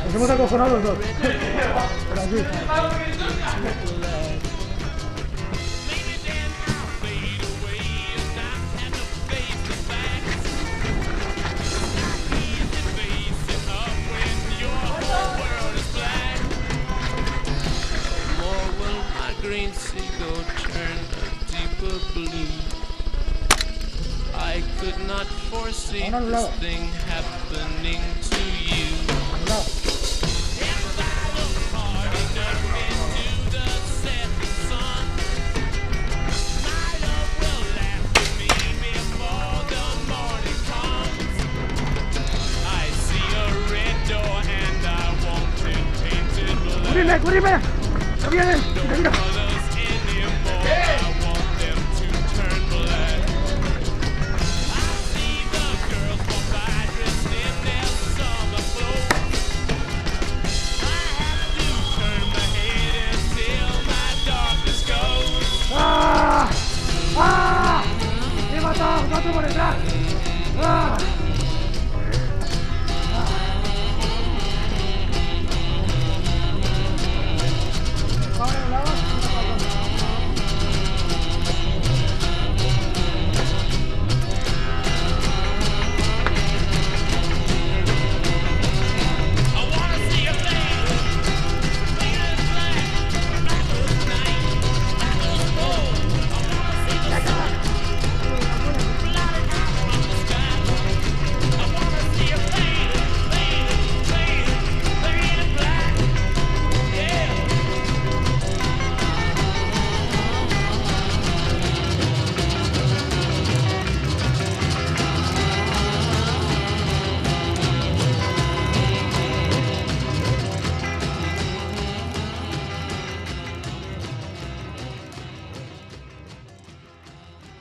Nos hemos acojonado los dos. Pero así. Green seagull turned a deeper blue. I could not foresee this thing happening to you. If I look hard enough into the setting sun, my love will last with me before the morning comes. I see a red door and I want it painted black. ¡Corrime, corrime! ¡Que vienen! ¡Que vienen!